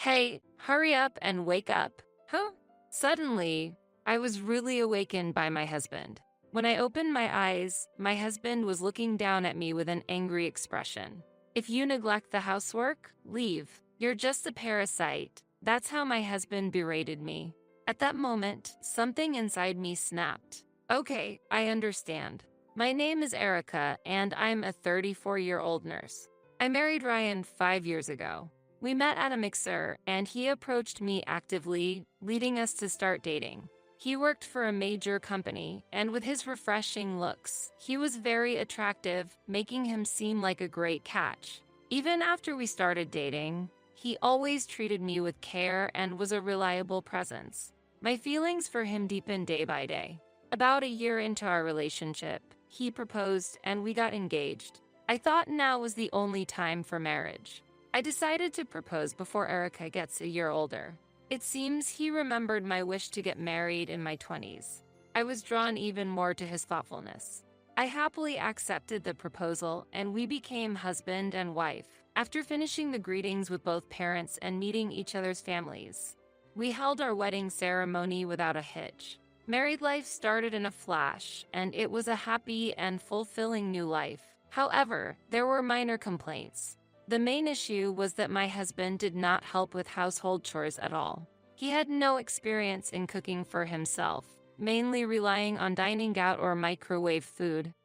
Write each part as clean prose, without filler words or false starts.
Hey, hurry up and wake up. Huh? Suddenly, I was really awakened by my husband. When I opened my eyes, my husband was looking down at me with an angry expression. If you neglect the housework, leave. You're just a parasite. That's how my husband berated me. At that moment, something inside me snapped. Okay, I understand. My name is Erica, and I'm a 34-year-old nurse. I married Ryan 5 years ago. We met at a mixer, and he approached me actively, leading us to start dating. He worked for a major company, and with his refreshing looks, he was very attractive, making him seem like a great catch. Even after we started dating, he always treated me with care and was a reliable presence. My feelings for him deepened day by day. About a year into our relationship, he proposed and we got engaged. I thought now was the only time for marriage. I decided to propose before Erica gets a year older. It seems he remembered my wish to get married in my 20s. I was drawn even more to his thoughtfulness. I happily accepted the proposal and we became husband and wife. After finishing the greetings with both parents and meeting each other's families, we held our wedding ceremony without a hitch. Married life started in a flash, and it was a happy and fulfilling new life. However, there were minor complaints. The main issue was that my husband did not help with household chores at all. He had no experience in cooking for himself, mainly relying on dining out or microwave food.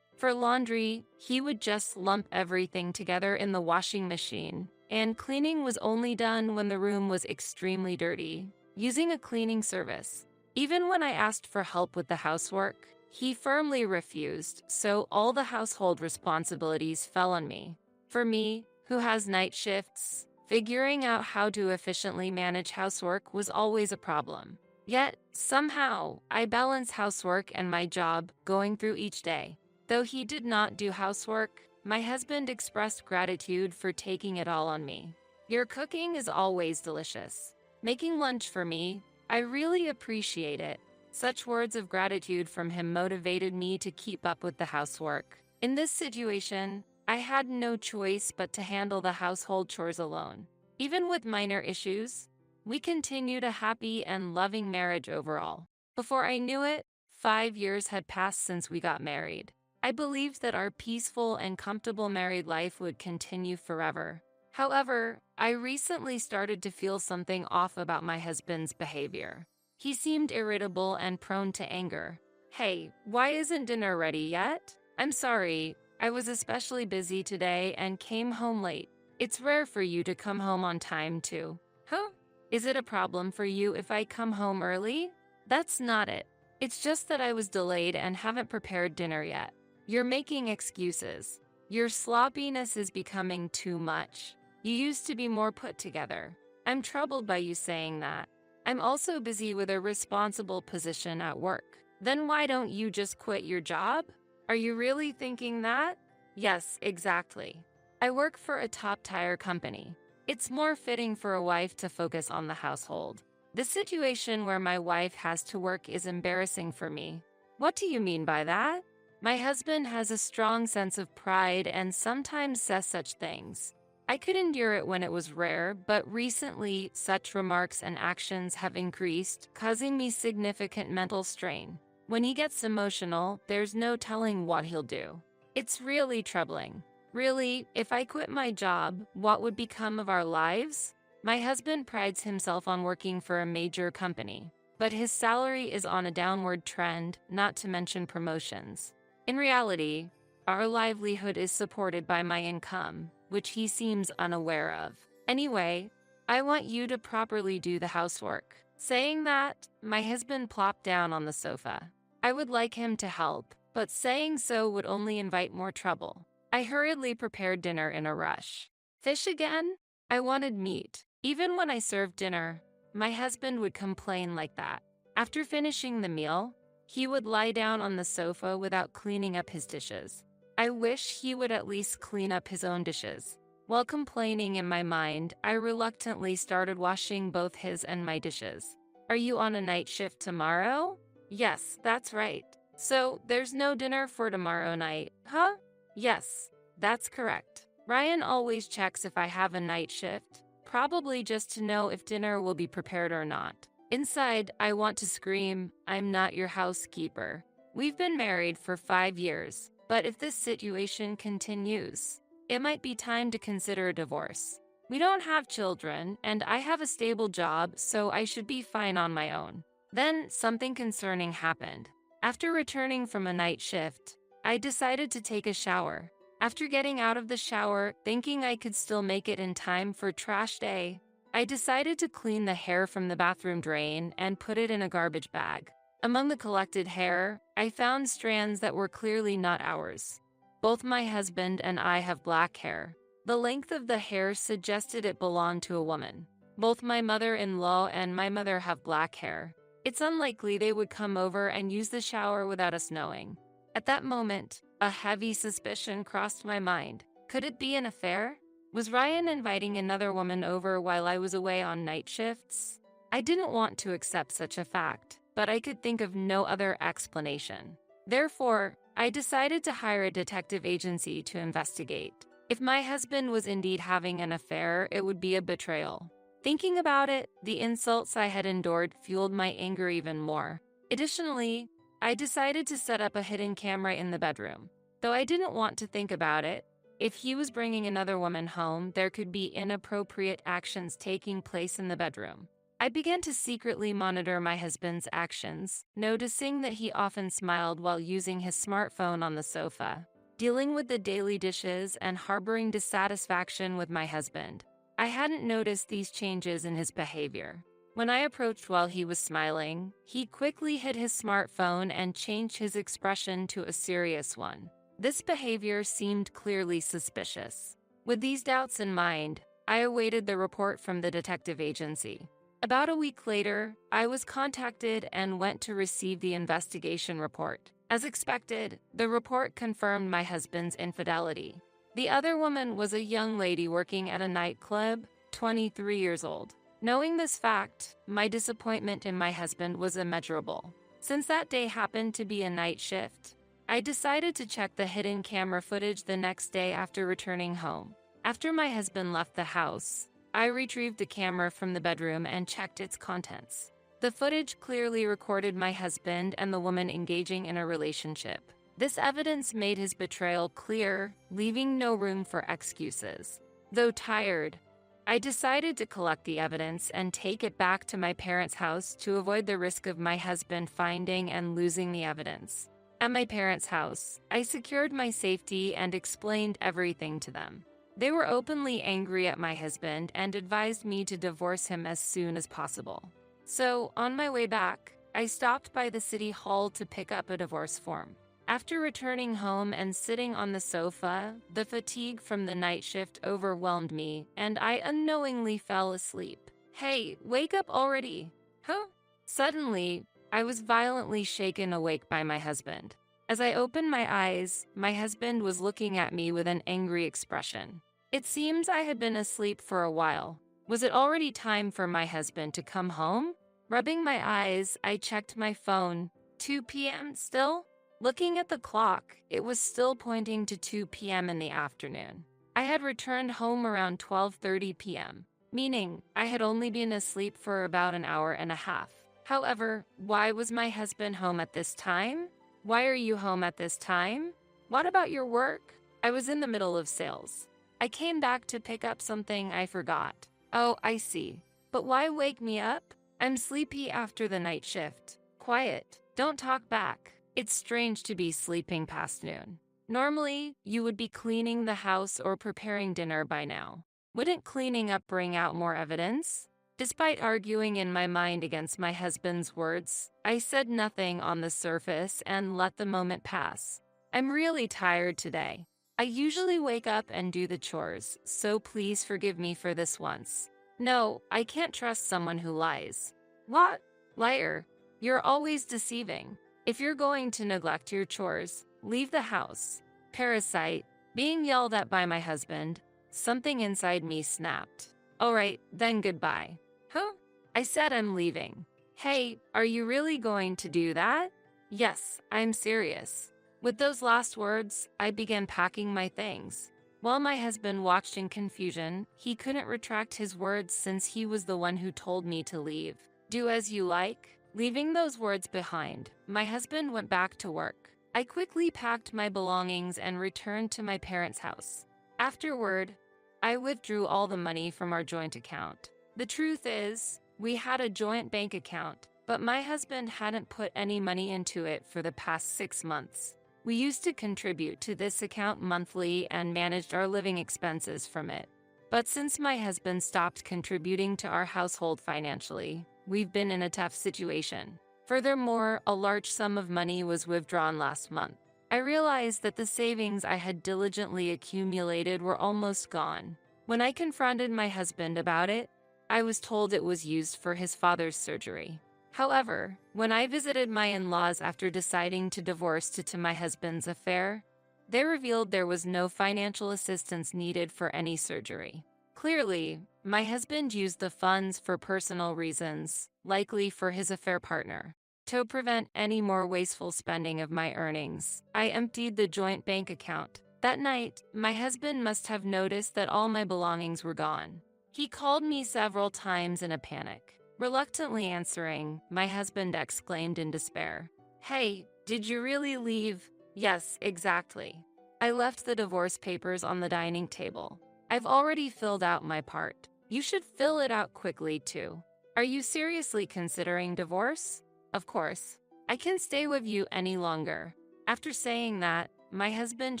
For laundry, he would just lump everything together in the washing machine, and cleaning was only done when the room was extremely dirty, using a cleaning service. Even when I asked for help with the housework, he firmly refused, so all the household responsibilities fell on me. For me, who has night shifts, figuring out how to efficiently manage housework was always a problem. Yet, somehow, I balance housework and my job, going through each day. Though he did not do housework, my husband expressed gratitude for taking it all on me. Your cooking is always delicious. Making lunch for me, I really appreciate it. Such words of gratitude from him motivated me to keep up with the housework. In this situation, I had no choice but to handle the household chores alone. Even with minor issues, we continued a happy and loving marriage overall. Before I knew it, 5 years had passed since we got married. I believed that our peaceful and comfortable married life would continue forever. However, I recently started to feel something off about my husband's behavior. He seemed irritable and prone to anger. Hey, why isn't dinner ready yet? I'm sorry, I was especially busy today and came home late. It's rare for you to come home on time too. Huh? Is it a problem for you if I come home early? That's not it. It's just that I was delayed and haven't prepared dinner yet. You're making excuses. Your sloppiness is becoming too much. You used to be more put together. I'm troubled by you saying that. I'm also busy with a responsible position at work. Then why don't you just quit your job? Are you really thinking that? Yes, exactly. I work for a top-tier company. It's more fitting for a wife to focus on the household. The situation where my wife has to work is embarrassing for me. What do you mean by that? My husband has a strong sense of pride and sometimes says such things. I could endure it when it was rare, but recently such remarks and actions have increased, causing me significant mental strain. When he gets emotional, there's no telling what he'll do. It's really troubling. Really, if I quit my job, what would become of our lives? My husband prides himself on working for a major company, but his salary is on a downward trend, not to mention promotions. In reality, our livelihood is supported by my income, which he seems unaware of. Anyway, I want you to properly do the housework. Saying that, my husband plopped down on the sofa. I would like him to help, but saying so would only invite more trouble. I hurriedly prepared dinner in a rush. Fish again? I wanted meat. Even when I served dinner, my husband would complain like that. After finishing the meal, he would lie down on the sofa without cleaning up his dishes. I wish he would at least clean up his own dishes. While complaining in my mind, I reluctantly started washing both his and my dishes. Are you on a night shift tomorrow? Yes, that's right. So, there's no dinner for tomorrow night, huh? Yes, that's correct. Ryan always checks if I have a night shift, probably just to know if dinner will be prepared or not. Inside, I want to scream, "I'm not your housekeeper." We've been married for 5 years, but if this situation continues, it might be time to consider a divorce. We don't have children, and I have a stable job, so I should be fine on my own. Then something concerning happened. After returning from a night shift, I decided to take a shower. After getting out of the shower, thinking I could still make it in time for trash day, I decided to clean the hair from the bathroom drain and put it in a garbage bag. Among the collected hair, I found strands that were clearly not ours. Both my husband and I have black hair. The length of the hair suggested it belonged to a woman. Both my mother-in-law and my mother have black hair. It's unlikely they would come over and use the shower without us knowing. At that moment, a heavy suspicion crossed my mind. Could it be an affair? Was Ryan inviting another woman over while I was away on night shifts? I didn't want to accept such a fact, but I could think of no other explanation. Therefore, I decided to hire a detective agency to investigate. If my husband was indeed having an affair, it would be a betrayal. Thinking about it, the insults I had endured fueled my anger even more. Additionally, I decided to set up a hidden camera in the bedroom. Though I didn't want to think about it, if he was bringing another woman home, there could be inappropriate actions taking place in the bedroom. I began to secretly monitor my husband's actions, noticing that he often smiled while using his smartphone on the sofa, dealing with the daily dishes and harboring dissatisfaction with my husband. I hadn't noticed these changes in his behavior. When I approached while he was smiling, he quickly hid his smartphone and changed his expression to a serious one. This behavior seemed clearly suspicious. With these doubts in mind, I awaited the report from the detective agency. About a week later, I was contacted and went to receive the investigation report. As expected, the report confirmed my husband's infidelity. The other woman was a young lady working at a nightclub, 23 years old. Knowing this fact, my disappointment in my husband was immeasurable. Since that day happened to be a night shift, I decided to check the hidden camera footage the next day after returning home. After my husband left the house, I retrieved the camera from the bedroom and checked its contents. The footage clearly recorded my husband and the woman engaging in a relationship. This evidence made his betrayal clear, leaving no room for excuses. Though tired, I decided to collect the evidence and take it back to my parents' house to avoid the risk of my husband finding and losing the evidence. At my parents' house, I secured my safety and explained everything to them. They were openly angry at my husband and advised me to divorce him as soon as possible. So, on my way back, I stopped by the city hall to pick up a divorce form. After returning home and sitting on the sofa, the fatigue from the night shift overwhelmed me, and I unknowingly fell asleep. "Hey, wake up already!" Huh? Suddenly, I was violently shaken awake by my husband. As I opened my eyes, my husband was looking at me with an angry expression. It seems I had been asleep for a while. Was it already time for my husband to come home? Rubbing my eyes, I checked my phone. 2 p.m. still? Looking at the clock, it was still pointing to 2 p.m. in the afternoon. I had returned home around 12:30 p.m., meaning I had only been asleep for about an hour and a half. However, why was my husband home at this time? Why are you home at this time? What about your work? I was in the middle of sales. I came back to pick up something I forgot. Oh, I see. But why wake me up? I'm sleepy after the night shift. Quiet. Don't talk back. It's strange to be sleeping past noon. Normally, you would be cleaning the house or preparing dinner by now. Wouldn't cleaning up bring out more evidence? Despite arguing in my mind against my husband's words, I said nothing on the surface and let the moment pass. I'm really tired today. I usually wake up and do the chores, so please forgive me for this once. No, I can't trust someone who lies. What? Liar. You're always deceiving. If you're going to neglect your chores, leave the house. Parasite. Being yelled at by my husband, something inside me snapped. Alright, then goodbye. Huh? I said I'm leaving. Hey, are you really going to do that? Yes, I'm serious. With those last words, I began packing my things. While my husband watched in confusion, he couldn't retract his words since he was the one who told me to leave. Do as you like. Leaving those words behind, my husband went back to work. I quickly packed my belongings and returned to my parents' house. Afterward, I withdrew all the money from our joint account. The truth is, we had a joint bank account, but my husband hadn't put any money into it for the past 6 months. We used to contribute to this account monthly and managed our living expenses from it. But since my husband stopped contributing to our household financially, we've been in a tough situation. Furthermore, a large sum of money was withdrawn last month. I realized that the savings I had diligently accumulated were almost gone. When I confronted my husband about it, I was told it was used for his father's surgery. However, when I visited my in-laws after deciding to divorce due to my husband's affair, they revealed there was no financial assistance needed for any surgery. Clearly, my husband used the funds for personal reasons, likely for his affair partner. To prevent any more wasteful spending of my earnings, I emptied the joint bank account. That night, my husband must have noticed that all my belongings were gone. He called me several times in a panic. Reluctantly answering, my husband exclaimed in despair, "Hey, did you really leave?" "Yes, exactly. I left the divorce papers on the dining table. I've already filled out my part. You should fill it out quickly, too. Are you seriously considering divorce?" "Of course. I can't stay with you any longer." After saying that, my husband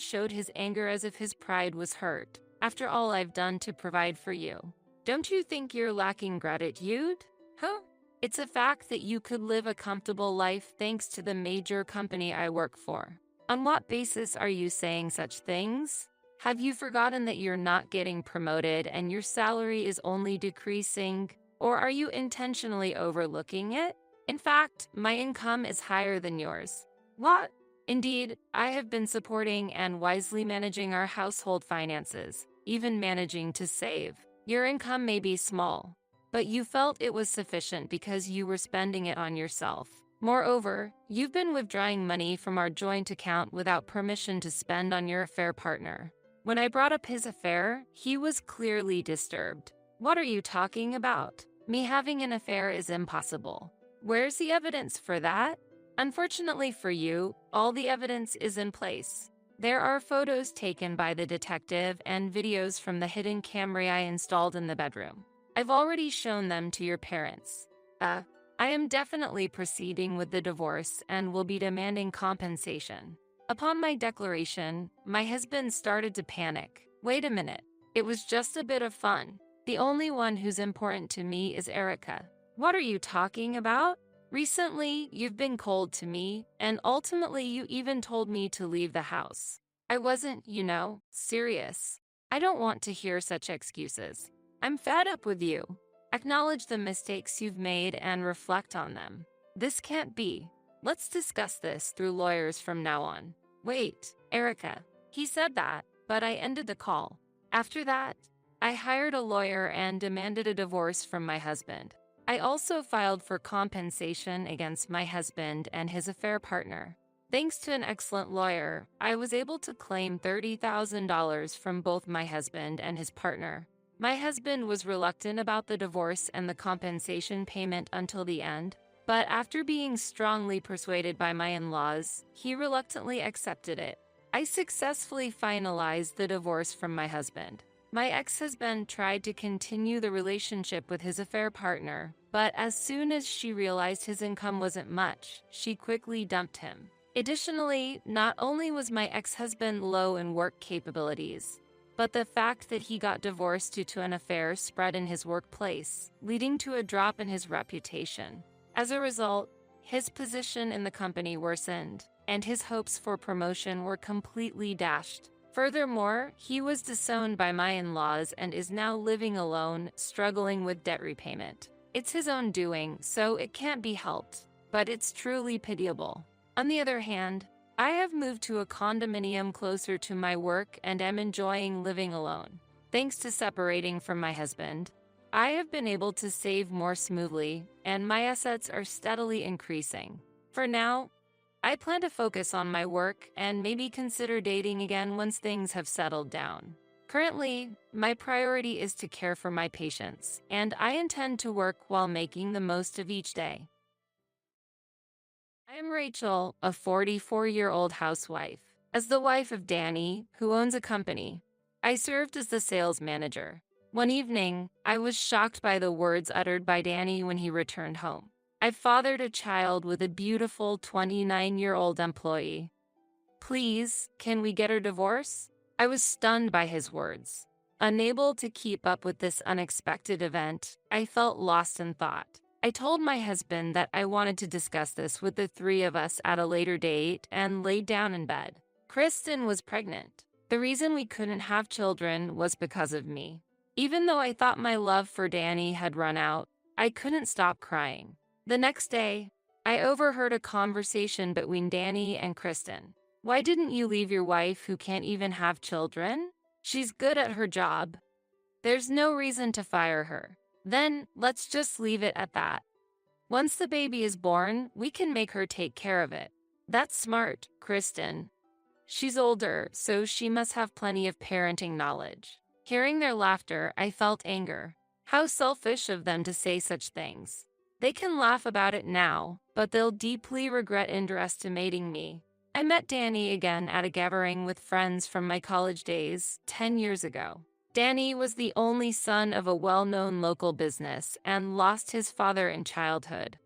showed his anger as if his pride was hurt. "After all I've done to provide for you, don't you think you're lacking gratitude? Huh? It's a fact that you could live a comfortable life thanks to the major company I work for. On what basis are you saying such things? Have you forgotten that you're not getting promoted and your salary is only decreasing? Or are you intentionally overlooking it? In fact, my income is higher than yours." "What?" "Indeed, I have been supporting and wisely managing our household finances, even managing to save. Your income may be small, but you felt it was sufficient because you were spending it on yourself. Moreover, you've been withdrawing money from our joint account without permission to spend on your affair partner." When I brought up his affair, he was clearly disturbed. "What are you talking about? Me having an affair is impossible. Where's the evidence for that?" "Unfortunately for you, all the evidence is in place. There are photos taken by the detective and videos from the hidden camera I installed in the bedroom. I've already shown them to your parents. I am definitely proceeding with the divorce and will be demanding compensation." Upon my declaration, my husband started to panic. "Wait a minute. It was just a bit of fun. The only one who's important to me is Erica." "What are you talking about? Recently, you've been cold to me, and ultimately you even told me to leave the house. I wasn't, serious. I don't want to hear such excuses. I'm fed up with you. Acknowledge the mistakes you've made and reflect on them. This can't be. Let's discuss this through lawyers from now on." "Wait, Erica." He said that, but I ended the call. After that, I hired a lawyer and demanded a divorce from my husband. I also filed for compensation against my husband and his affair partner. Thanks to an excellent lawyer, I was able to claim $30,000 from both my husband and his partner. My husband was reluctant about the divorce and the compensation payment until the end, but after being strongly persuaded by my in-laws, he reluctantly accepted it. I successfully finalized the divorce from my husband. My ex-husband tried to continue the relationship with his affair partner, but as soon as she realized his income wasn't much, she quickly dumped him. Additionally, not only was my ex-husband low in work capabilities, but the fact that he got divorced due to an affair spread in his workplace, leading to a drop in his reputation. As a result, his position in the company worsened, and his hopes for promotion were completely dashed. Furthermore, he was disowned by my in-laws and is now living alone, struggling with debt repayment. It's his own doing, so it can't be helped, but it's truly pitiable. On the other hand, I have moved to a condominium closer to my work and am enjoying living alone. Thanks to separating from my husband, I have been able to save more smoothly, and my assets are steadily increasing. For now, I plan to focus on my work and maybe consider dating again once things have settled down. Currently, my priority is to care for my patients, and I intend to work while making the most of each day. I am Rachel, a 44-year-old housewife. As the wife of Danny, who owns a company, I served as the sales manager. One evening, I was shocked by the words uttered by Danny when he returned home. I fathered a child with a beautiful 29-year-old employee. Please, can we get a divorce? I was stunned by his words. Unable to keep up with this unexpected event, I felt lost in thought. I told my husband that I wanted to discuss this with the three of us at a later date and laid down in bed. Kristen was pregnant. The reason we couldn't have children was because of me. Even though I thought my love for Danny had run out, I couldn't stop crying. The next day, I overheard a conversation between Danny and Kristen. Why didn't you leave your wife who can't even have children? She's good at her job. There's no reason to fire her. Then, let's just leave it at that. Once the baby is born, we can make her take care of it. That's smart, Kristen. She's older, so she must have plenty of parenting knowledge. Hearing their laughter, I felt anger. How selfish of them to say such things. They can laugh about it now, but they'll deeply regret underestimating me. I met Danny again at a gathering with friends from my college days 10 years ago. Danny was the only son of a well-known local business and lost his father in childhood.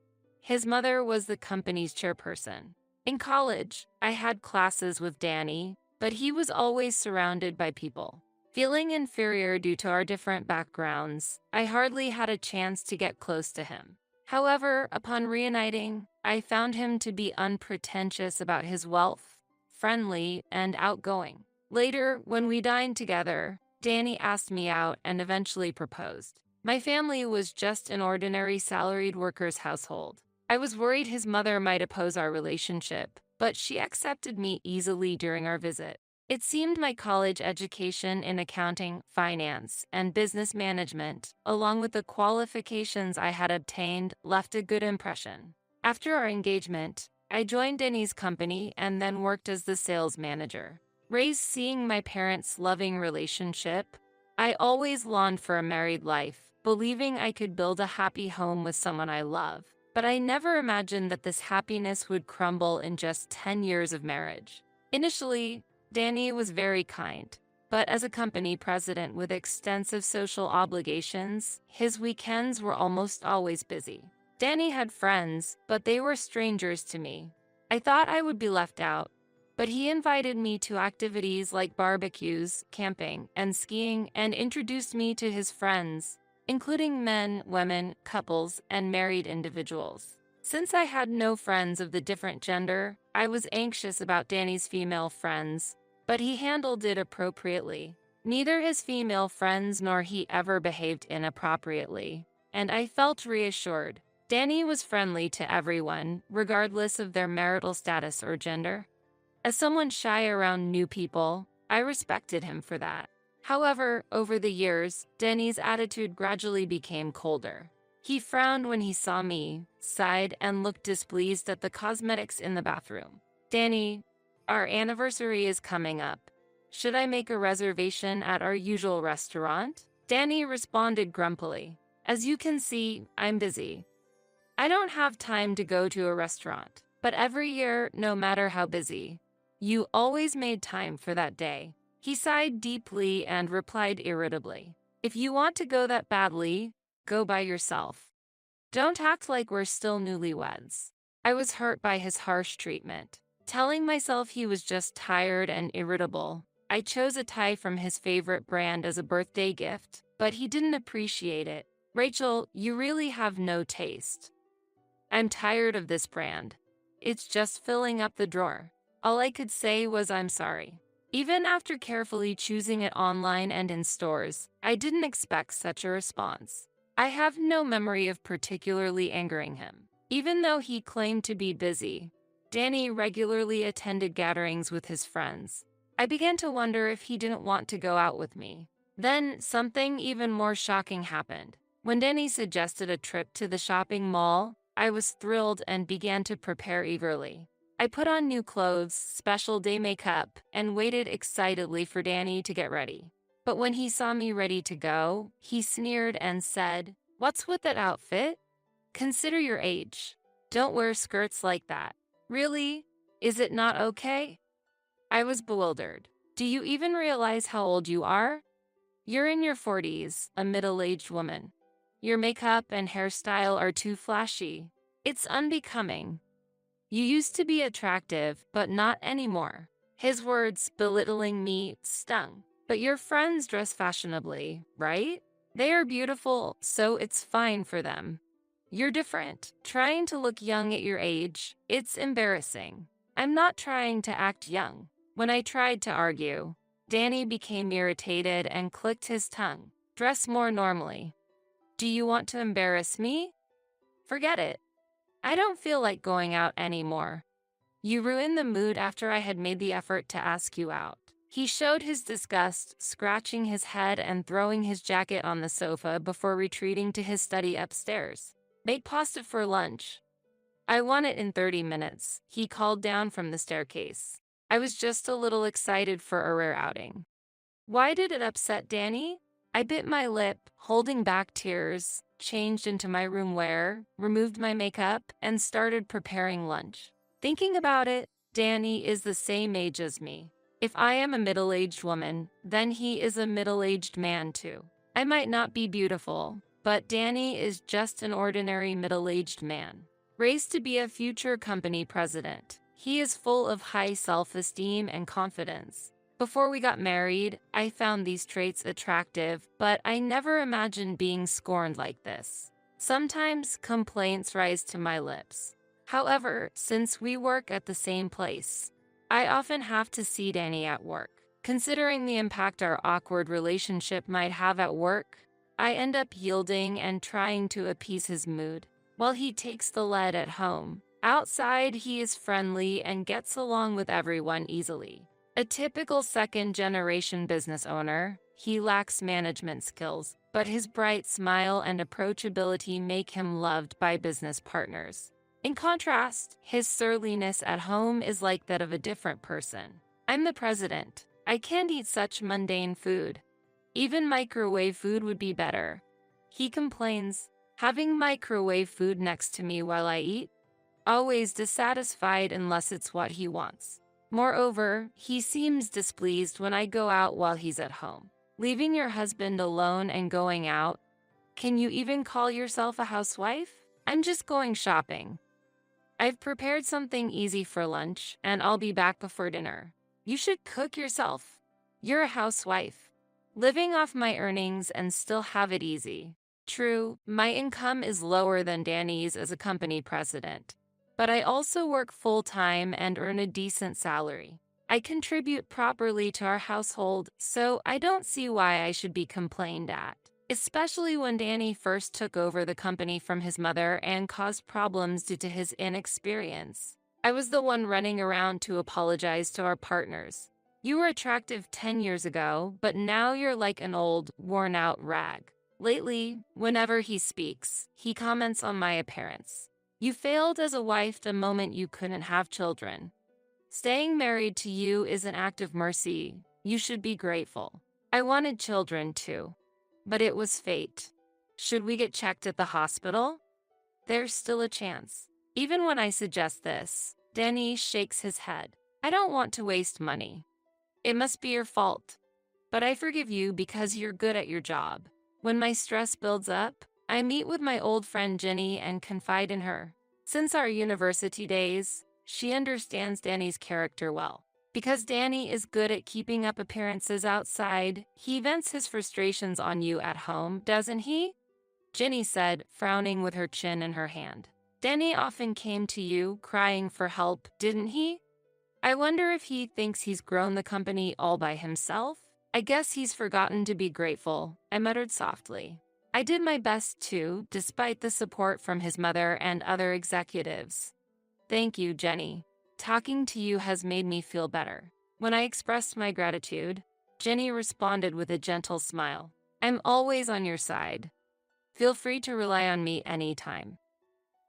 His mother was the company's chairperson. In college, I had classes with Danny, but he was always surrounded by people. Feeling inferior due to our different backgrounds, I hardly had a chance to get close to him. However, upon reuniting, I found him to be unpretentious about his wealth, friendly, and outgoing. Later, when we dined together, Danny asked me out and eventually proposed. My family was just an ordinary salaried worker's household. I was worried his mother might oppose our relationship, but she accepted me easily during our visit. It seemed my college education in accounting, finance, and business management, along with the qualifications I had obtained, left a good impression. After our engagement, I joined Danny's company and then worked as the sales manager. Raised seeing my parents' loving relationship, I always longed for a married life, believing I could build a happy home with someone I love. But I never imagined that this happiness would crumble in just 10 years of marriage. Initially, Danny was very kind, but as a company president with extensive social obligations, his weekends were almost always busy. Danny had friends, but they were strangers to me. I thought I would be left out, but he invited me to activities like barbecues, camping, and skiing and introduced me to his friends, including men, women, couples, and married individuals. Since I had no friends of the different gender, I was anxious about Danny's female friends, but he handled it appropriately. Neither his female friends nor he ever behaved inappropriately, and I felt reassured. Danny was friendly to everyone, regardless of their marital status or gender. As someone shy around new people, I respected him for that. However, over the years, Danny's attitude gradually became colder. He frowned when he saw me, sighed, and looked displeased at the cosmetics in the bathroom. Danny, our anniversary is coming up. Should I make a reservation at our usual restaurant? Danny responded grumpily. As you can see, I'm busy. I don't have time to go to a restaurant. But every year, no matter how busy, you always made time for that day. He sighed deeply and replied irritably. If you want to go that badly, go by yourself. Don't act like we're still newlyweds. I was hurt by his harsh treatment. Telling myself he was just tired and irritable, I chose a tie from his favorite brand as a birthday gift, but he didn't appreciate it. Rachel, you really have no taste. I'm tired of this brand. It's just filling up the drawer. All I could say was I'm sorry. Even after carefully choosing it online and in stores, I didn't expect such a response. I have no memory of particularly angering him. Even though he claimed to be busy, Danny regularly attended gatherings with his friends. I began to wonder if he didn't want to go out with me. Then, something even more shocking happened. When Danny suggested a trip to the shopping mall, I was thrilled and began to prepare eagerly. I put on new clothes, special day makeup, and waited excitedly for Danny to get ready. But when he saw me ready to go, he sneered and said, "What's with that outfit? Consider your age. Don't wear skirts like that. Really? Is it not okay?" I was bewildered. "Do you even realize how old you are? You're in your 40s, a middle-aged woman. Your makeup and hairstyle are too flashy. It's unbecoming. You used to be attractive, but not anymore." His words, belittling me, stung. "But your friends dress fashionably, right? They are beautiful, so it's fine for them. You're different. Trying to look young at your age, it's embarrassing." I'm not trying to act young. When I tried to argue, Danny became irritated and clicked his tongue. "Dress more normally. Do you want to embarrass me? Forget it. I don't feel like going out anymore. You ruined the mood after I had made the effort to ask you out." He showed his disgust, scratching his head and throwing his jacket on the sofa before retreating to his study upstairs. "Make pasta for lunch. I want it in 30 minutes, he called down from the staircase. I was just a little excited for a rare outing. Why did it upset Danny? I bit my lip, holding back tears, changed into my room wear, removed my makeup, and started preparing lunch. Thinking about it, Danny is the same age as me. If I am a middle-aged woman, then he is a middle-aged man too. I might not be beautiful, but Danny is just an ordinary middle-aged man, raised to be a future company president. He is full of high self-esteem and confidence. Before we got married, I found these traits attractive, but I never imagined being scorned like this. Sometimes complaints rise to my lips. However, since we work at the same place, I often have to see Danny at work. Considering the impact our awkward relationship might have at work, I end up yielding and trying to appease his mood, while he takes the lead at home. Outside, he is friendly and gets along with everyone easily. A typical second-generation business owner, he lacks management skills, but his bright smile and approachability make him loved by business partners. In contrast, his surliness at home is like that of a different person. I'm the president. I can't eat such mundane food. Even microwave food would be better. He complains, having microwave food next to me while I eat? Always dissatisfied unless it's what he wants. Moreover, he seems displeased when I go out while he's at home. Leaving your husband alone and going out? Can you even call yourself a housewife? I'm just going shopping. I've prepared something easy for lunch, and I'll be back before dinner. You should cook yourself. You're a housewife. Living off my earnings and still have it easy. True, my income is lower than Danny's as a company president, but I also work full-time and earn a decent salary. I contribute properly to our household, so I don't see why I should be complained at. Especially when Danny first took over the company from his mother and caused problems due to his inexperience. I was the one running around to apologize to our partners. You were attractive 10 years ago, but now you're like an old, worn-out rag. Lately, whenever he speaks, he comments on my appearance. You failed as a wife the moment you couldn't have children. Staying married to you is an act of mercy. You should be grateful. I wanted children too, but it was fate. Should we get checked at the hospital? There's still a chance. Even when I suggest this, Danny shakes his head. I don't want to waste money. It must be your fault. But I forgive you because you're good at your job. When my stress builds up, I meet with my old friend Jenny and confide in her. Since our university days, she understands Danny's character well. Because Danny is good at keeping up appearances outside, he vents his frustrations on you at home, doesn't he? Jenny said, frowning with her chin in her hand. Danny often came to you, crying for help, didn't he? I wonder if he thinks he's grown the company all by himself? I guess he's forgotten to be grateful, I muttered softly. I did my best too, despite the support from his mother and other executives. Thank you, Jenny. Talking to you has made me feel better. When I expressed my gratitude, Jenny responded with a gentle smile. I'm always on your side. Feel free to rely on me anytime.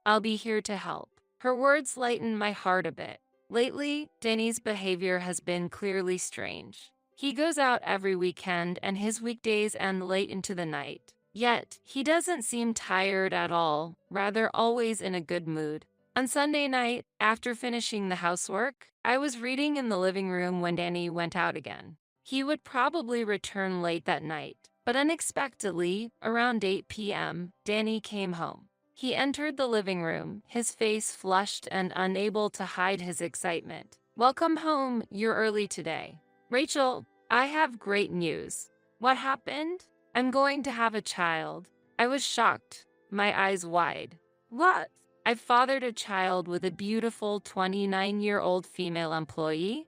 I'll be here to help. Her words lightened my heart a bit. Lately, Danny's behavior has been clearly strange. He goes out every weekend and his weekdays end late into the night. Yet, he doesn't seem tired at all, rather always in a good mood. On Sunday night, after finishing the housework, I was reading in the living room when Danny went out again. He would probably return late that night, but unexpectedly, around 8 p.m., Danny came home. He entered the living room, his face flushed and unable to hide his excitement. "Welcome home, you're early today." "Rachel, I have great news." "What happened?" "I'm going to have a child." I was shocked, my eyes wide. "What?" "I fathered a child with a beautiful 29-year-old female employee.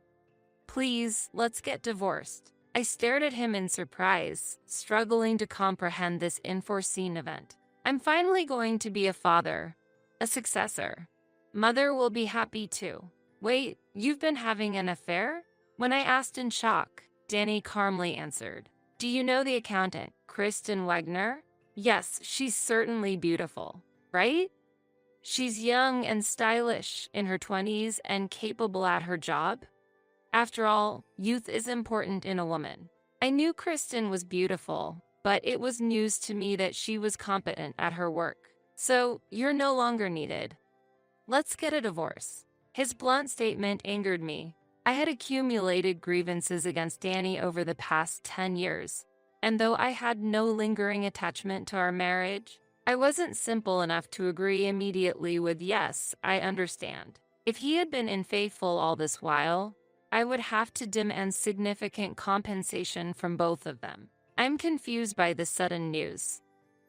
Please, let's get divorced." I stared at him in surprise, struggling to comprehend this unforeseen event. "I'm finally going to be a father, a successor. Mother will be happy too." "Wait, you've been having an affair?" When I asked in shock, Danny calmly answered, "Do you know the accountant, Kristen Wagner?" "Yes, she's certainly beautiful, right? She's young and stylish, in her 20s and capable at her job. After all, youth is important in a woman." I knew Kristen was beautiful, but it was news to me that she was competent at her work. "So, you're no longer needed. Let's get a divorce." His blunt statement angered me. I had accumulated grievances against Danny over the past 10 years, and though I had no lingering attachment to our marriage, I wasn't simple enough to agree immediately with "yes, I understand." If he had been unfaithful all this while, I would have to demand significant compensation from both of them. I'm confused by this sudden news.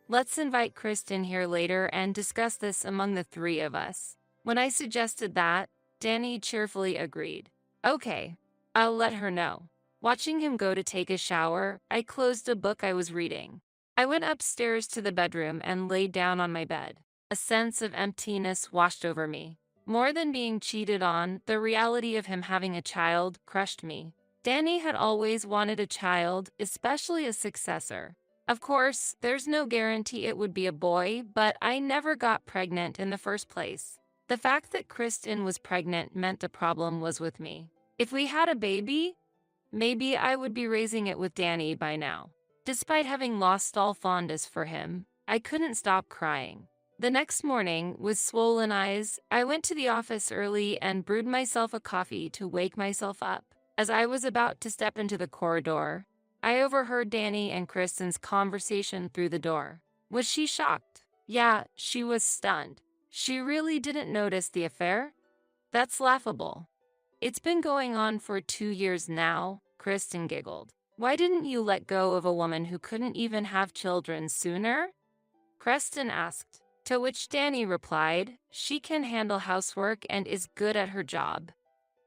Let's invite Kristen here later and discuss this among the three of us. When I suggested that, Danny cheerfully agreed. "Okay, I'll let her know." Watching him go to take a shower, I closed a book I was reading. I went upstairs to the bedroom and laid down on my bed. A sense of emptiness washed over me. More than being cheated on, the reality of him having a child crushed me. Danny had always wanted a child, especially a successor. Of course, there's no guarantee it would be a boy, but I never got pregnant in the first place. The fact that Kristen was pregnant meant the problem was with me. If we had a baby, maybe I would be raising it with Danny by now. Despite having lost all fondness for him, I couldn't stop crying. The next morning, with swollen eyes, I went to the office early and brewed myself a coffee to wake myself up. As I was about to step into the corridor, I overheard Danny and Kristen's conversation through the door. Was she shocked? Yeah, she was stunned. She really didn't notice the affair? That's laughable. It's been going on for 2 years now, Kristen giggled. Why didn't you let go of a woman who couldn't even have children sooner? Kristen asked, to which Danny replied, she can handle housework and is good at her job.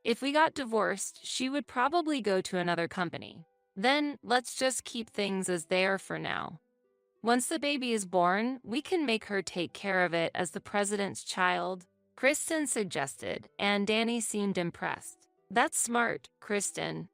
If we got divorced, she would probably go to another company. Then, let's just keep things as they are for now. Once the baby is born, we can make her take care of it as the president's child, Kristen suggested, and Danny seemed impressed. That's smart, Kristen.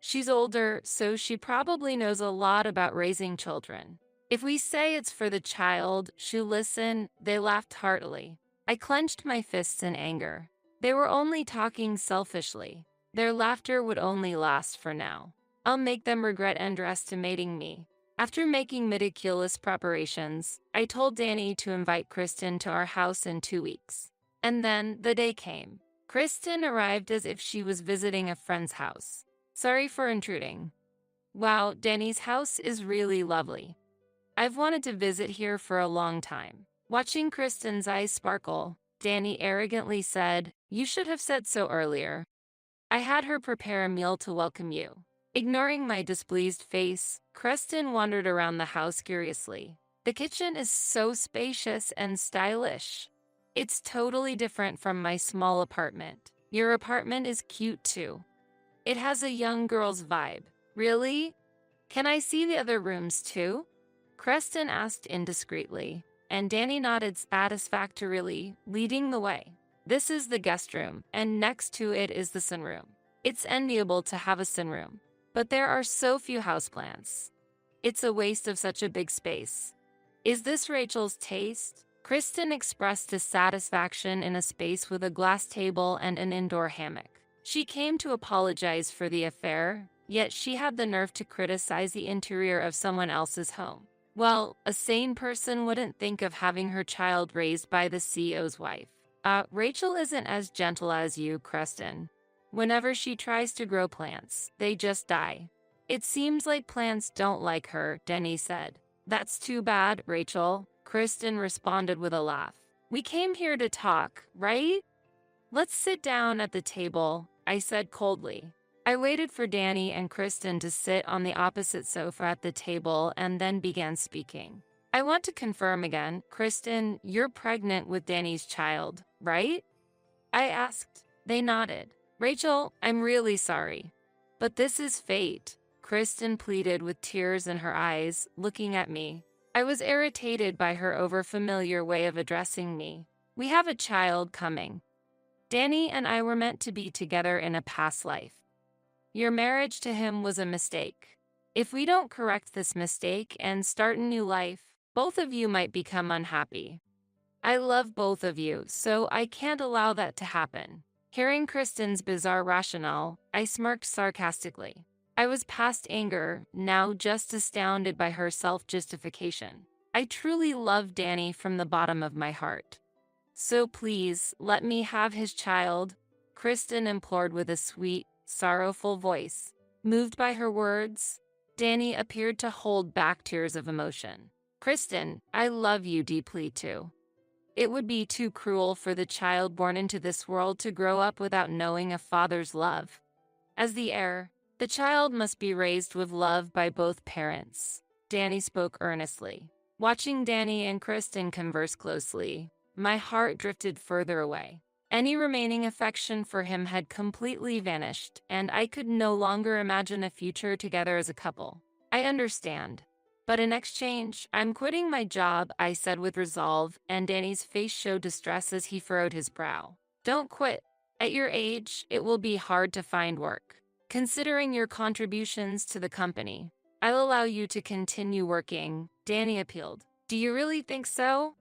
She's older, so she probably knows a lot about raising children. If we say it's for the child, she'll listen. They laughed heartily. I clenched my fists in anger. They were only talking selfishly. Their laughter would only last for now. I'll make them regret underestimating me. After making meticulous preparations, I told Danny to invite Kristen to our house in 2 weeks. And then the day came. Kristen arrived as if she was visiting a friend's house. Sorry for intruding. Wow, Danny's house is really lovely. I've wanted to visit here for a long time. Watching Kristen's eyes sparkle, Danny arrogantly said, You should have said so earlier. I had her prepare a meal to welcome you. Ignoring my displeased face, Kristen wandered around the house curiously. The kitchen is so spacious and stylish. It's totally different from my small apartment. Your apartment is cute too. It has a young girl's vibe. Really? Can I see the other rooms too? Kristen asked indiscreetly, and Danny nodded satisfactorily, leading the way. This is the guest room, and next to it is the sunroom. It's enviable to have a sunroom, but there are so few houseplants. It's a waste of such a big space. Is this Rachel's taste? Kristen expressed dissatisfaction in a space with a glass table and an indoor hammock. She came to apologize for the affair, yet she had the nerve to criticize the interior of someone else's home. Well, a sane person wouldn't think of having her child raised by the CEO's wife. Rachel isn't as gentle as you, Kristen. Whenever she tries to grow plants, they just die. It seems like plants don't like her, Denny said. That's too bad, Rachel, Kristen responded with a laugh. We came here to talk, right? Let's sit down at the table, I said coldly. I waited for Danny and Kristen to sit on the opposite sofa at the table and then began speaking. I want to confirm again, Kristen, you're pregnant with Danny's child, right? I asked. They nodded. Rachel, I'm really sorry. But this is fate, Kristen pleaded with tears in her eyes, looking at me. I was irritated by her overfamiliar way of addressing me. We have a child coming. Danny and I were meant to be together in a past life. Your marriage to him was a mistake. If we don't correct this mistake and start a new life, both of you might become unhappy. I love both of you, so I can't allow that to happen. Hearing Kristen's bizarre rationale, I smirked sarcastically. I was past anger, now just astounded by her self-justification. I truly love Danny from the bottom of my heart. So please, let me have his child, Kristen implored with a sweet, sorrowful voice. Moved by her words, Danny appeared to hold back tears of emotion. Kristen, I love you deeply too. It would be too cruel for the child born into this world to grow up without knowing a father's love. As the heir, the child must be raised with love by both parents. Danny spoke earnestly. Watching Danny and Kristen converse closely, my heart drifted further away. Any remaining affection for him had completely vanished, and I could no longer imagine a future together as a couple. I understand. But in exchange, I'm quitting my job, I said with resolve, and Danny's face showed distress as he furrowed his brow. Don't quit. At your age, it will be hard to find work. Considering your contributions to the company, I'll allow you to continue working, Danny appealed. Do you really think so?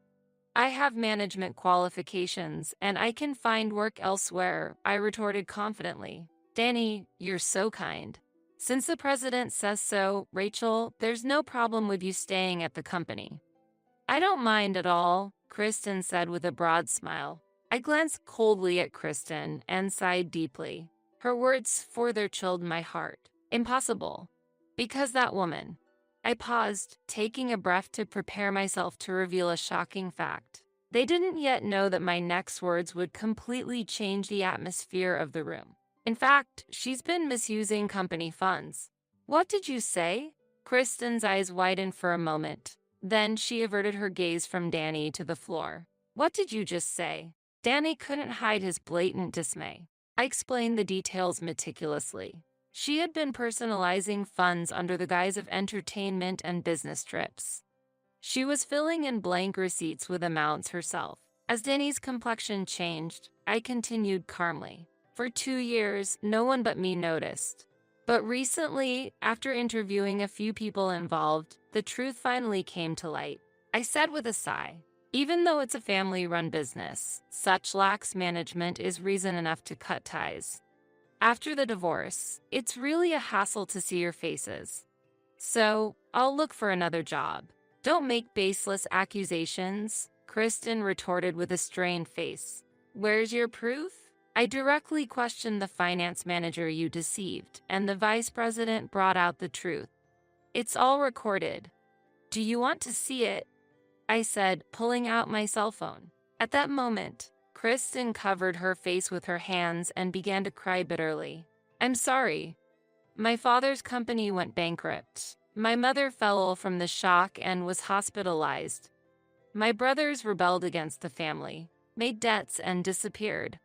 I have management qualifications, and I can find work elsewhere, I retorted confidently. Danny, you're so kind. Since the president says so, Rachel, there's no problem with you staying at the company. I don't mind at all, Kristen said with a broad smile. I glanced coldly at Kristen and sighed deeply. Her words further chilled my heart. Impossible. Because that woman. I paused, taking a breath to prepare myself to reveal a shocking fact. They didn't yet know that my next words would completely change the atmosphere of the room. In fact, she's been misusing company funds. What did you say? Kristen's eyes widened for a moment. Then she averted her gaze from Danny to the floor. What did you just say? Danny couldn't hide his blatant dismay. I explained the details meticulously. She had been personalizing funds under the guise of entertainment and business trips. She was filling in blank receipts with amounts herself. As Danny's complexion changed, I continued calmly. For 2 years, no one but me noticed. But recently, after interviewing a few people involved, the truth finally came to light. I said with a sigh, even though it's a family-run business, such lax management is reason enough to cut ties. After the divorce, it's really a hassle to see your faces. So, I'll look for another job. Don't make baseless accusations, Kristen retorted with a strained face. Where's your proof? I directly questioned the finance manager you deceived, and the vice president brought out the truth. It's all recorded. Do you want to see it? I said, pulling out my cell phone. At that moment, Kristen covered her face with her hands and began to cry bitterly. I'm sorry. My father's company went bankrupt. My mother fell ill from the shock and was hospitalized. My brothers rebelled against the family, made debts, and disappeared.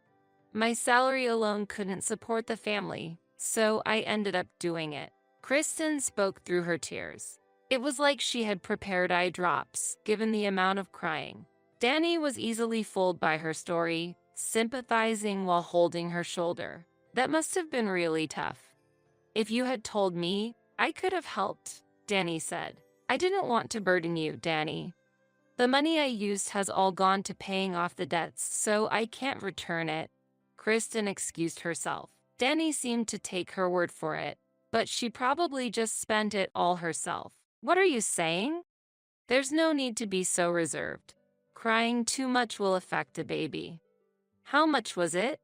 My salary alone couldn't support the family, so I ended up doing it. Kristen spoke through her tears. It was like she had prepared eye drops, given the amount of crying. Danny was easily fooled by her story, sympathizing while holding her shoulder. That must have been really tough. If you had told me, I could have helped, Danny said. I didn't want to burden you, Danny. The money I used has all gone to paying off the debts, so I can't return it. Kristen excused herself. Danny seemed to take her word for it. but she probably just spent it all herself. What are you saying? There's no need to be so reserved. Crying too much will affect a baby. How much was it?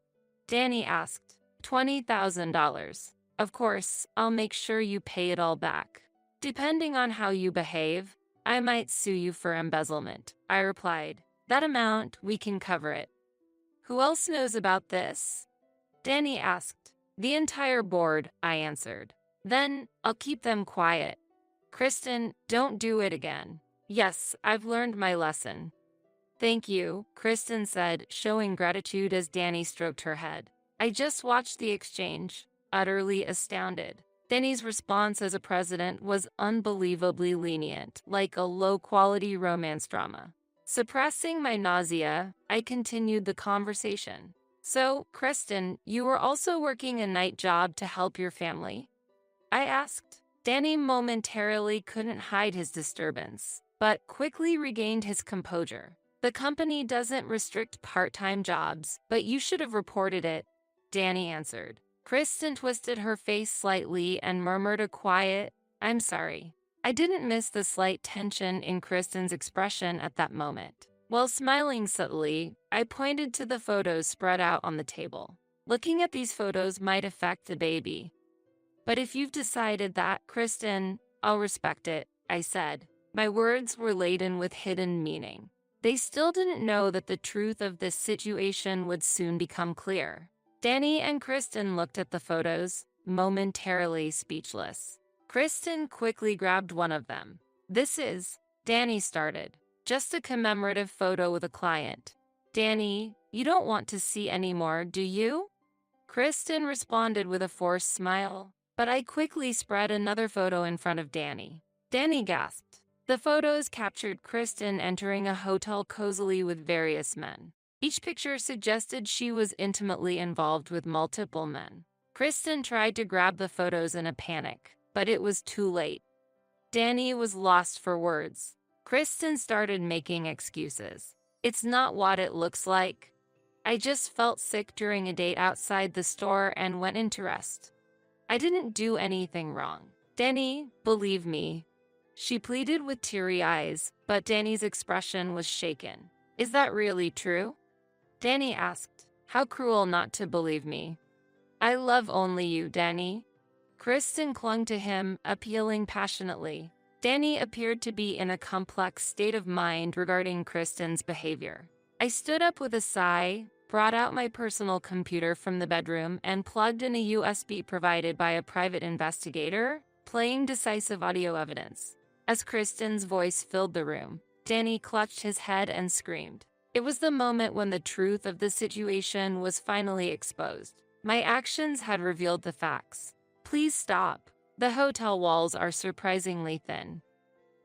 Danny asked. $20,000. Of course, I'll make sure you pay it all back. Depending on how you behave, I might sue you for embezzlement, I replied. That amount, we can cover it. Who else knows about this? Danny asked. The entire board, I answered. Then, I'll keep them quiet. Kristen, don't do it again. Yes, I've learned my lesson. Thank you, Kristen said, showing gratitude as Danny stroked her head. I just watched the exchange, utterly astounded. Danny's response as a president was unbelievably lenient, like a low-quality romance drama. Suppressing my nausea, I continued the conversation. So, Kristen, you were also working a night job to help your family? I asked. Danny momentarily couldn't hide his disturbance, but quickly regained his composure. The company doesn't restrict part-time jobs, but you should have reported it, Danny answered. Kristen twisted her face slightly and murmured a quiet, I'm sorry. I didn't miss the slight tension in Kristen's expression at that moment. While smiling subtly, I pointed to the photos spread out on the table. Looking at these photos might affect the baby. But if you've decided that, Kristen, I'll respect it, I said. My words were laden with hidden meaning. They still didn't know that the truth of this situation would soon become clear. Danny and Kristen looked at the photos, momentarily speechless. Kristen quickly grabbed one of them. This is, Danny started, just a commemorative photo with a client. Danny, you don't want to see any more, do you? Kristen responded with a forced smile, but I quickly spread another photo in front of Danny. Danny gasped. The photos captured Kristen entering a hotel cozily with various men. Each picture suggested she was intimately involved with multiple men. Kristen tried to grab the photos in a panic, but it was too late. Danny was lost for words. Kristen started making excuses. It's not what it looks like. I just felt sick during a date outside the store and went into rest. I didn't do anything wrong. Danny, believe me. She pleaded with teary eyes, but Danny's expression was shaken. Is that really true? Danny asked. How cruel not to believe me. I love only you, Danny. Kristen clung to him, appealing passionately. Danny appeared to be in a complex state of mind regarding Kristen's behavior. I stood up with a sigh, brought out my personal computer from the bedroom, and plugged in a USB provided by a private investigator, playing decisive audio evidence. As Kristen's voice filled the room, Danny clutched his head and screamed. It was the moment when the truth of the situation was finally exposed. My actions had revealed the facts. Please stop. The hotel walls are surprisingly thin.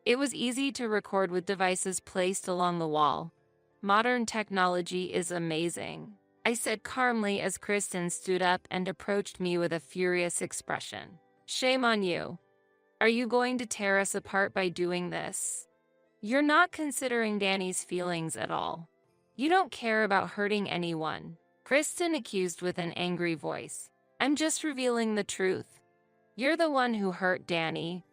It was easy to record with devices placed along the wall. Modern technology is amazing, I said calmly as Kristen stood up and approached me with a furious expression. Shame on you. Are you going to tear us apart by doing this? You're not considering Danny's feelings at all. You don't care about hurting anyone, Kristen accused with an angry voice. I'm just revealing the truth. You're the one who hurt Danny.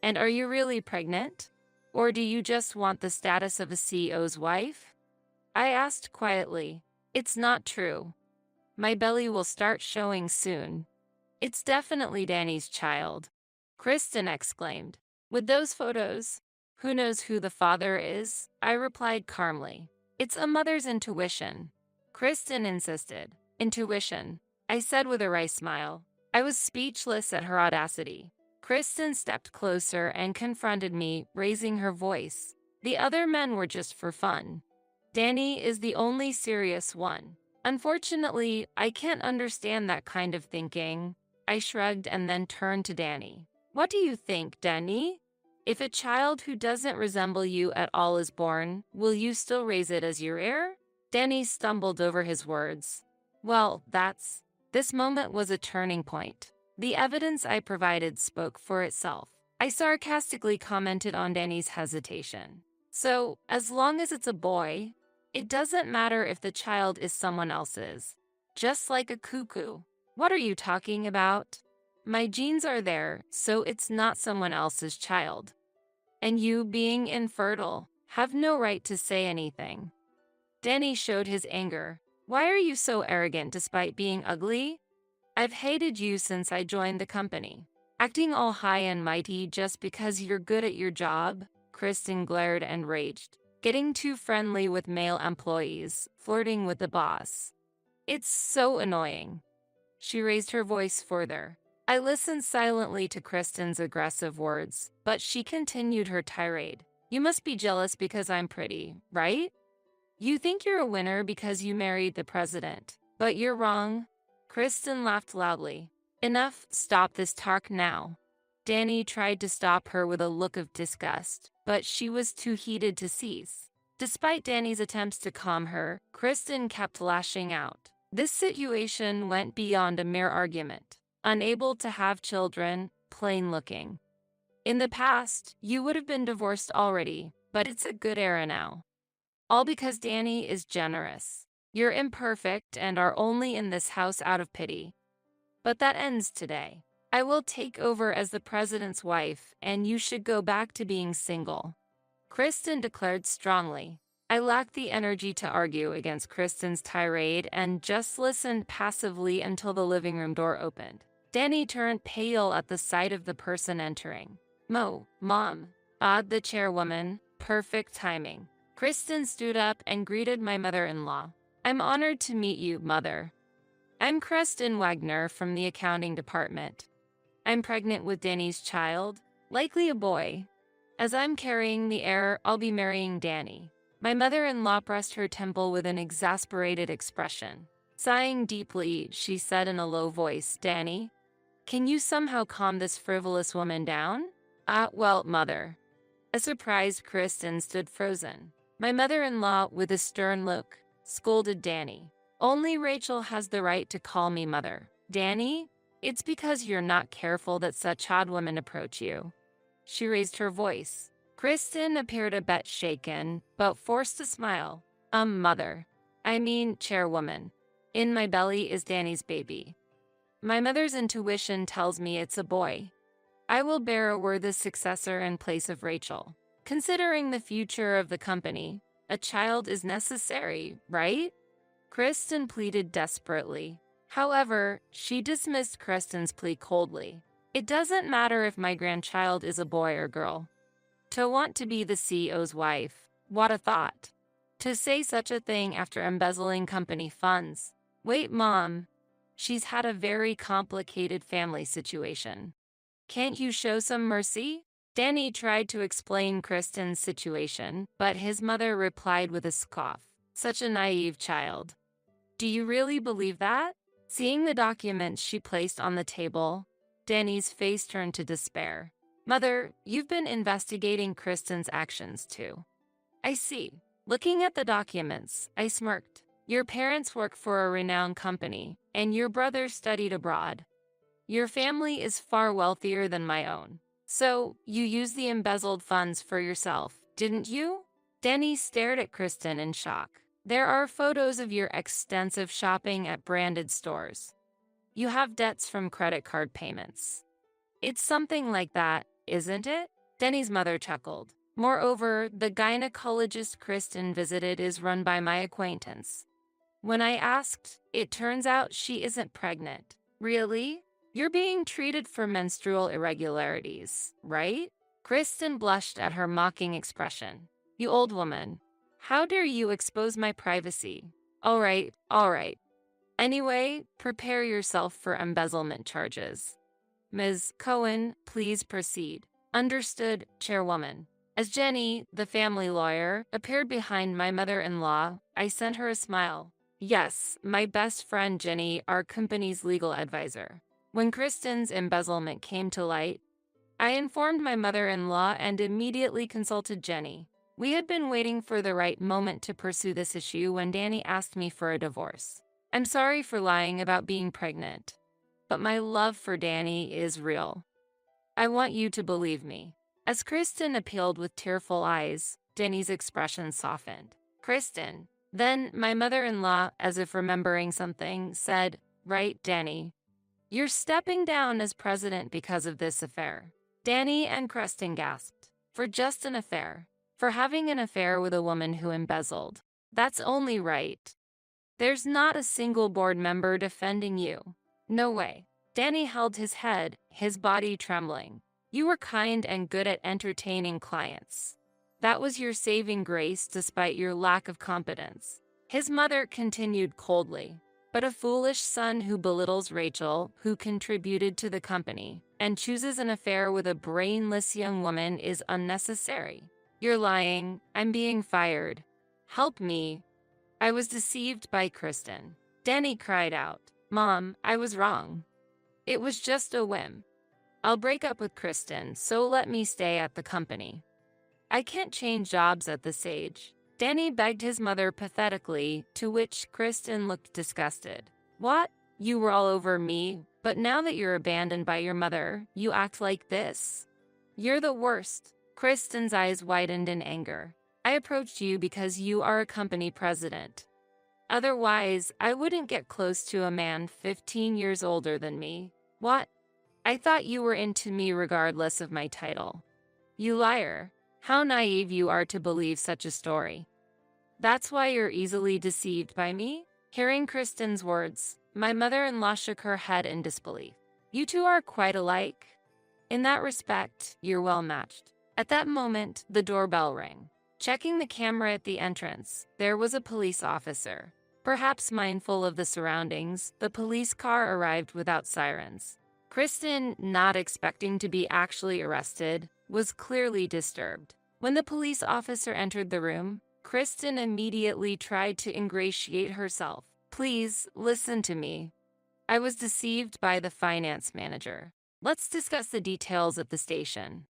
And are you really pregnant? Or do you just want the status of a CEO's wife? I asked quietly. It's not true. My belly will start showing soon. It's definitely Danny's child, Kristen exclaimed. With those photos, who knows who the father is? I replied calmly. It's a mother's intuition. Kristen insisted. Intuition, I said with a wry smile. I was speechless at her audacity. Kristen stepped closer and confronted me, raising her voice. The other men were just for fun. Danny is the only serious one. Unfortunately, I can't understand that kind of thinking. I shrugged and then turned to Danny. What do you think, Danny? If a child who doesn't resemble you at all is born, will you still raise it as your heir? Danny stumbled over his words. Well, This moment was a turning point. The evidence I provided spoke for itself. I sarcastically commented on Danny's hesitation. So, as long as it's a boy, it doesn't matter if the child is someone else's. Just like a cuckoo. What are you talking about? my genes are there, so it's not someone else's child. And you, being infertile, have no right to say anything. Danny showed his anger. Why are you so arrogant despite being ugly? I've hated you since I joined the company. Acting all high and mighty just because you're good at your job, Kristen glared and raged. Getting too friendly with male employees, flirting with the boss. It's so annoying. She raised her voice further. I listened silently to Kristen's aggressive words, but she continued her tirade. You must be jealous because I'm pretty, right? You think you're a winner because you married the president, but you're wrong. Kristen laughed loudly. Enough, stop this talk now. Danny tried to stop her with a look of disgust, but she was too heated to cease. Despite Danny's attempts to calm her, Kristen kept lashing out. This situation went beyond a mere argument. Unable to have children, plain looking. In the past, you would have been divorced already, but it's a good era now. All because Danny is generous. You're imperfect and are only in this house out of pity. But that ends today. I will take over as the president's wife, and you should go back to being single. Kristen declared strongly. I lacked the energy to argue against Kristen's tirade and just listened passively until the living room door opened. Danny turned pale at the sight of the person entering. Mom, awed the chairwoman, perfect timing. Kristen stood up and greeted my mother-in-law. I'm honored to meet you, Mother. I'm Kristen Wagner from the accounting department. I'm pregnant with Danny's child, likely a boy. As I'm carrying the heir, I'll be marrying Danny. My mother-in-law pressed her temple with an exasperated expression. Sighing deeply, she said in a low voice, Danny, can you somehow calm this frivolous woman down? Well, Mother. A surprised Kristen stood frozen. My mother-in-law, with a stern look, scolded Danny. Only Rachel has the right to call me Mother. Danny, it's because you're not careful that such odd women approach you. She raised her voice. Kristen appeared a bit shaken, but forced a smile. Mother. I mean, chairwoman. In my belly is Danny's baby. My mother's intuition tells me it's a boy. I will bear a worthy successor in place of Rachel. Considering the future of the company, a child is necessary, right? Kristen pleaded desperately. However, she dismissed Kristen's plea coldly. It doesn't matter if my grandchild is a boy or girl. To want to be the CEO's wife, what a thought. To say such a thing after embezzling company funds. Wait, Mom. She's had a very complicated family situation. Can't you show some mercy? Danny tried to explain Kristen's situation, but his mother replied with a scoff. Such a naive child. Do you really believe that? Seeing the documents she placed on the table, Danny's face turned to despair. Mother, you've been investigating Kristen's actions too. I see. Looking at the documents, I smirked. Your parents work for a renowned company, and your brother studied abroad. Your family is far wealthier than my own. So, you used the embezzled funds for yourself, didn't you? Danny stared at Kristen in shock. There are photos of your extensive shopping at branded stores. You have debts from credit card payments. It's something like that, isn't it? Danny's mother chuckled. Moreover, the gynecologist Kristen visited is run by my acquaintance. When I asked, it turns out she isn't pregnant. Really? You're being treated for menstrual irregularities, right? Kristen blushed at her mocking expression. You old woman. How dare you expose my privacy? All right. Anyway, prepare yourself for embezzlement charges. Ms. Cohen, please proceed. Understood, Chairwoman. As Jenny, the family lawyer, appeared behind my mother-in-law, I sent her a smile. Yes, my best friend Jenny, our company's legal advisor. When Kristen's embezzlement came to light, I informed my mother-in-law and immediately consulted Jenny. We had been waiting for the right moment to pursue this issue when Danny asked me for a divorce. I'm sorry for lying about being pregnant, but my love for Danny is real. I want you to believe me. As Kristen appealed with tearful eyes, Danny's expression softened. Kristen. Then my mother-in-law, as if remembering something, said, Right, Danny. You're stepping down as president because of this affair. Danny and Kristen gasped. For just an affair. For having an affair with a woman who embezzled. That's only right. There's not a single board member defending you. No way. Danny held his head, his body trembling. You were kind and good at entertaining clients. That was your saving grace despite your lack of competence. His mother continued coldly. But a foolish son who belittles Rachel, who contributed to the company, and chooses an affair with a brainless young woman is unnecessary. You're lying. I'm being fired. Help me. I was deceived by Kristen. Danny cried out. Mom, I was wrong. It was just a whim. I'll break up with Kristen, so let me stay at the company. I can't change jobs at this age. Danny begged his mother pathetically, to which Kristen looked disgusted. What? You were all over me, but now that you're abandoned by your mother, you act like this. You're the worst. Kristen's eyes widened in anger. I approached you because you are a company president. Otherwise, I wouldn't get close to a man 15 years older than me. What? I thought you were into me regardless of my title. You liar. How naive you are to believe such a story. That's why you're easily deceived by me? Hearing Kristen's words, my mother-in-law shook her head in disbelief. You two are quite alike. In that respect, you're well matched. At that moment, the doorbell rang. Checking the camera at the entrance, there was a police officer. Perhaps mindful of the surroundings, the police car arrived without sirens. Kristen, not expecting to be actually arrested, was clearly disturbed. When the police officer entered the room, Kristen immediately tried to ingratiate herself. Please, listen to me. I was deceived by the finance manager. Let's discuss the details at the station.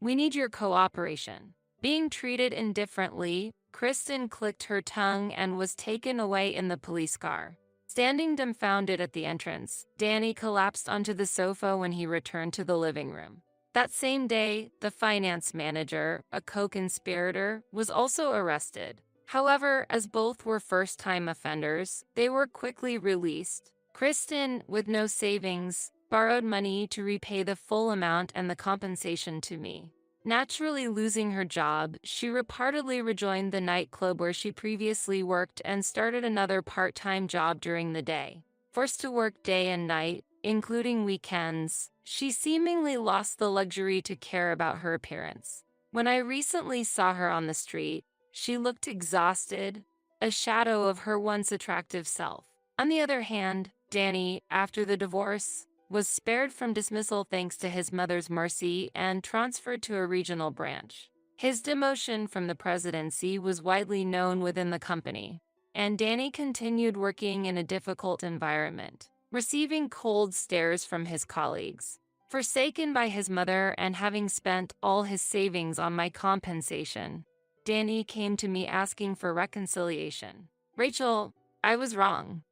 We need your cooperation. Being treated indifferently, Kristen clicked her tongue and was taken away in the police car. Standing dumbfounded at the entrance, Danny collapsed onto the sofa when he returned to the living room. That same day, the finance manager, a co-conspirator, was also arrested. However, as both were first-time offenders, they were quickly released. Kristen, with no savings, borrowed money to repay the full amount and the compensation to me. Naturally losing her job, she reportedly rejoined the nightclub where she previously worked and started another part-time job during the day. Forced to work day and night, including weekends, she seemingly lost the luxury to care about her appearance. When I recently saw her on the street, she looked exhausted, a shadow of her once attractive self. On the other hand, Danny, after the divorce, was spared from dismissal thanks to his mother's mercy and transferred to a regional branch. His demotion from the presidency was widely known within the company, and Danny continued working in a difficult environment, receiving cold stares from his colleagues. Forsaken by his mother and having spent all his savings on my compensation, Danny came to me asking for reconciliation. Rachel, I was wrong.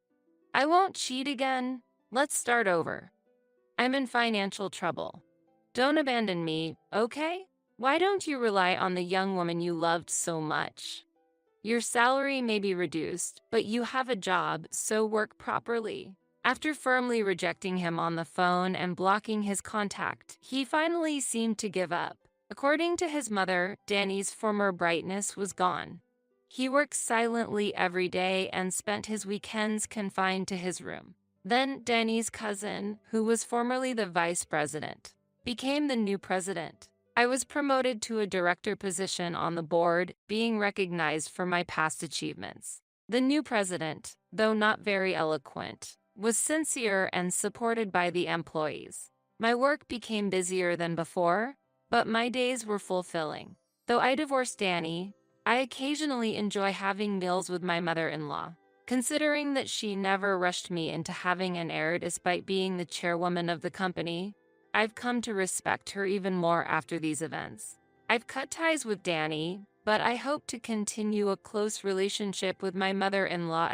I won't cheat again. Let's start over. I'm in financial trouble. Don't abandon me, okay? Why don't you rely on the young woman you loved so much? Your salary may be reduced, but you have a job, so work properly. After firmly rejecting him on the phone and blocking his contact, he finally seemed to give up. According to his mother, Danny's former brightness was gone. He worked silently every day and spent his weekends confined to his room. Then Danny's cousin, who was formerly the vice president, became the new president. I was promoted to a director position on the board, being recognized for my past achievements. The new president, though not very eloquent, was sincere and supported by the employees. My work became busier than before, but my days were fulfilling. Though I divorced Danny, I occasionally enjoy having meals with my mother-in-law. Considering that she never rushed me into having an heir despite being the chairwoman of the company, I've come to respect her even more after these events. I've cut ties with Danny, but I hope to continue a close relationship with my mother-in-law